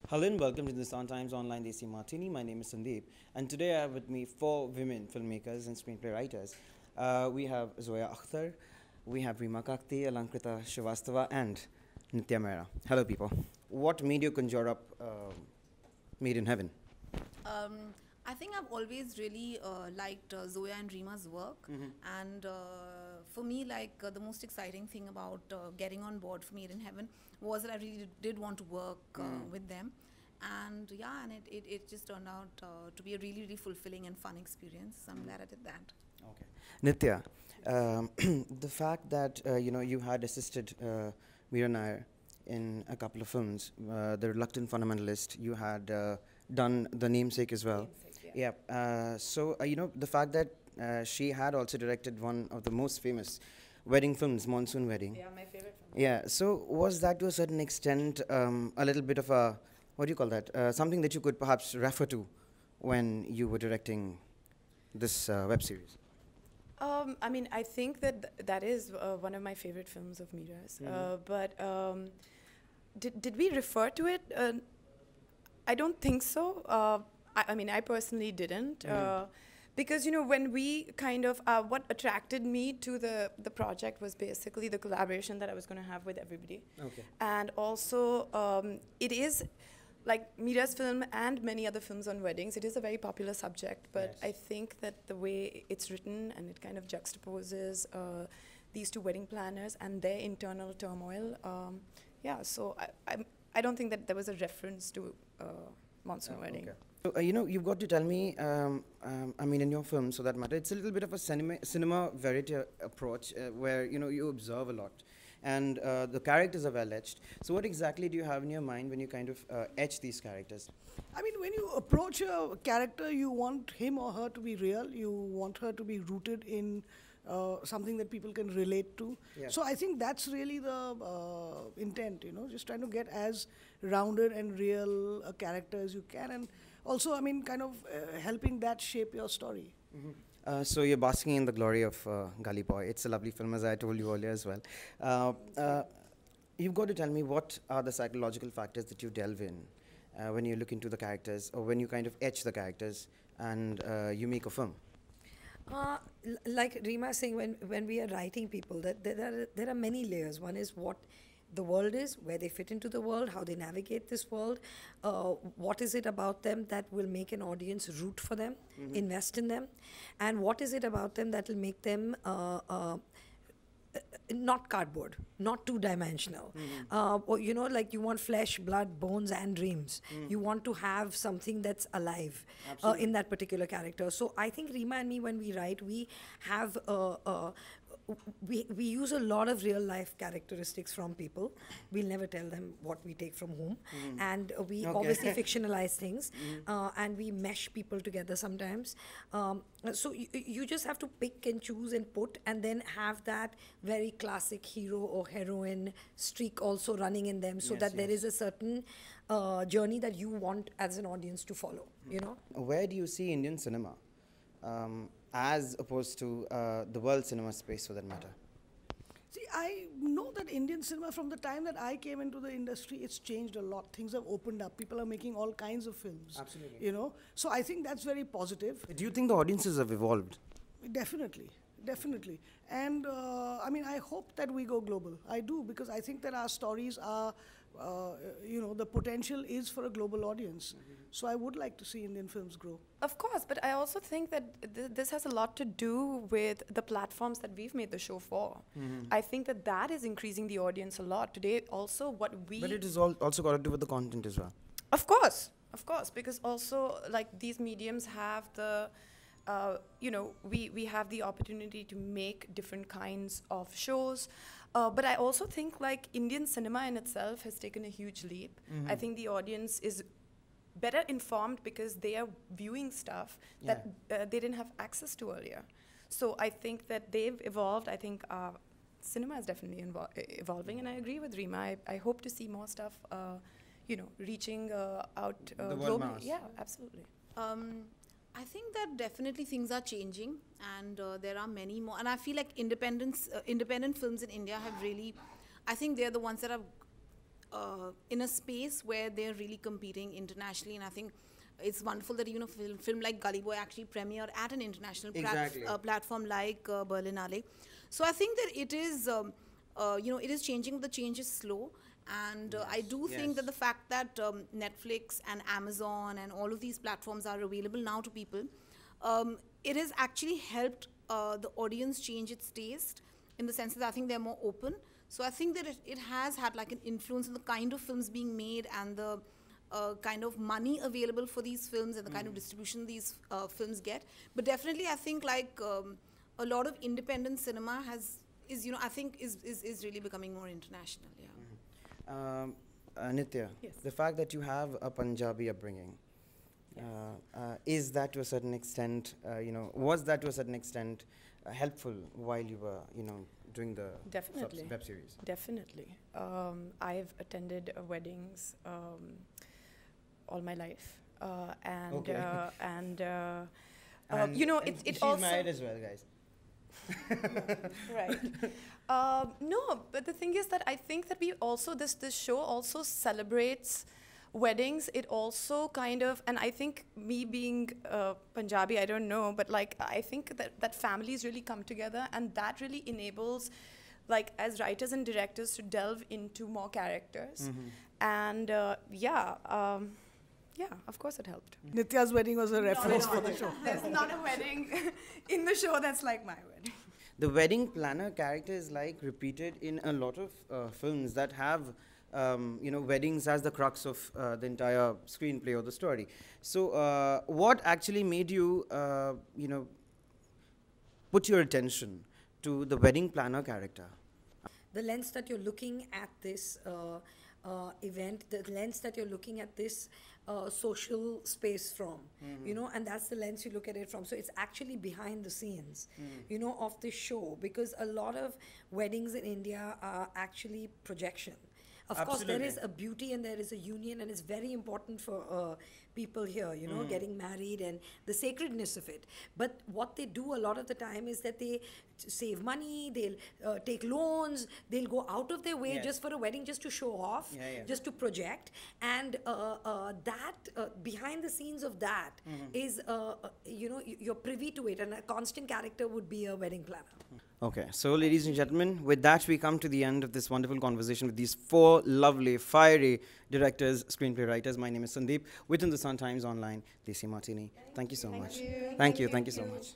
Hello and welcome to the Sun Times Online Desi Martini. My name is Sandeep, and today I have with me four women filmmakers and screenplay writers. We have Zoya Akhtar, we have Reema Kagti, Alankrita, Shrivastava, and Nitya Mehra. Hello, people. What made you conjure up Made in Heaven? Um, I think I've always really liked Zoya and Reema's work, and for me, the most exciting thing about getting on board for Made in Heaven was that I really did want to work with them, and yeah, and it just turned out to be a really really fulfilling and fun experience. So I'm glad I did that. Okay. Nitya, the fact that you had assisted Meera Nair in a couple of films, The Reluctant Fundamentalist, you had done The Namesake as well. Namesake, Yeah. The fact that she had also directed one of the most famous wedding films, Monsoon Wedding. Yeah, my favorite film. Yeah. So was that to a certain extent a little bit of a, what do you call that? Something that you could perhaps refer to when you were directing this web series? I think that that is one of my favorite films of Mira's. But did we refer to it? I don't think so. I personally didn't. Because, when we kind of, what attracted me to the project was basically the collaboration that I was going to have with everybody. Okay. And also, it is like Mira's film and many other films on weddings, it is a very popular subject, but Yes. I think that the way it's written and it kind of juxtaposes these two wedding planners and their internal turmoil. So I don't think that there was a reference to Monsoon Wedding. Okay. So, you've got to tell me, in your film, so that matter, it's a little bit of a cinema verite approach where, you observe a lot. And the characters are well etched. So what exactly do you have in your mind when you kind of etch these characters? I mean, when you approach a character, you want him or her to be real. You want her to be rooted in something that people can relate to. Yeah. So I think that's really the intent, just trying to get as rounded and real a character as you can. And also, helping that shape your story. So you're basking in the glory of Gully Boy. It's a lovely film, as I told you earlier as well. You've got to tell me what are the psychological factors that you delve in when you look into the characters or when you kind of etch the characters and you make a film. Like Reema saying, when we are writing people, that there are many layers. One is what the world is, where they fit into the world, how they navigate this world, what is it about them that will make an audience root for them, invest in them, and what is it about them that will make them not cardboard, not two-dimensional. Or, like you want flesh, blood, bones, and dreams. You want to have something that's alive in that particular character. So I think Reema and me, when we write, we have we use a lot of real life characteristics from people. We'll never tell them what we take from whom, and we Okay. obviously fictionalize things, and we mesh people together sometimes. So you just have to pick and choose and put, and then have that very classic hero or heroine streak also running in them, so Yes, that there yes. is a certain journey that you want as an audience to follow. Where do you see Indian cinema as opposed to the world cinema space for that matter? See, I know that Indian cinema, from the time that I came into the industry, it's changed a lot. Things have opened up. People are making all kinds of films. Absolutely. So I think that's very positive. Do you think the audiences have evolved? Definitely. And I hope that we go global. I do, because I think that our stories are, the potential is for a global audience. So I would like to see Indian films grow. Of course, but I also think that this has a lot to do with the platforms that we've made the show for. I think that is increasing the audience a lot. Today, also, what we... But it is also got to do with the content as well. Of course, because also, like, these mediums have the... we have the opportunity to make different kinds of shows. But I also think, like, Indian cinema in itself has taken a huge leap. I think the audience is better informed because they are viewing stuff that they didn't have access to earlier. So I think that they've evolved. I think cinema is definitely evolving, and I agree with Reema. I hope to see more stuff, reaching out The world globally. mass. Yeah, absolutely. I think that definitely things are changing, and there are many more. And I feel like independent films in India have really, I think they're the ones that have in a space where they're really competing internationally, and I think it's wonderful that film like Gully Boy actually premiered at an international platform like Berlinale. So I think that it is it is changing. The change is slow, and I do think that the fact that Netflix and Amazon and all of these platforms are available now to people, it has actually helped the audience change its taste, in the sense that I think they're more open. So I think that it has had like an influence on the kind of films being made, and the kind of money available for these films, and the kind of distribution these films get. But definitely I think like a lot of independent cinema is really becoming more international. Nitya, Yes. the fact that you have a Punjabi upbringing, is that to a certain extent, was that to a certain extent helpful while you were, doing the Definitely. web series? Definitely. I've attended weddings all my life, and Okay. and And it she's also married as well, guys. right. No, but the thing is that I think that we also this show also celebrates weddings. It also kind of, and I think me being Punjabi, I don't know, but like I think that families really come together, and that really enables, like as writers and directors, to delve into more characters, and of course it helped. Nitya's wedding was a reference for the show. There's not a wedding in the show that's like my wedding. The wedding planner character is like repeated in a lot of films that have weddings as the crux of the entire screenplay or the story. So what actually made you put your attention to the wedding planner character? The lens that you're looking at this event, the lens that you're looking at this social space from, and that's the lens you look at it from. So it's actually behind the scenes, of this show, because a lot of weddings in India are actually projection. Of course, there is a beauty and there is a union, and it's very important for people here, getting married and the sacredness of it. But what they do a lot of the time is that they save money, they'll take loans, they'll go out of their way just for a wedding, just to show off, just to project. And behind the scenes of that is, you're privy to it, and a constant character would be a wedding planner. Okay, so ladies and gentlemen, with that we come to the end of this wonderful conversation with these four lovely, fiery directors, screenplay writers. My name is Sandeep, within the Sun Times Online, Desi Martini. Thank you so much. Thank you so much.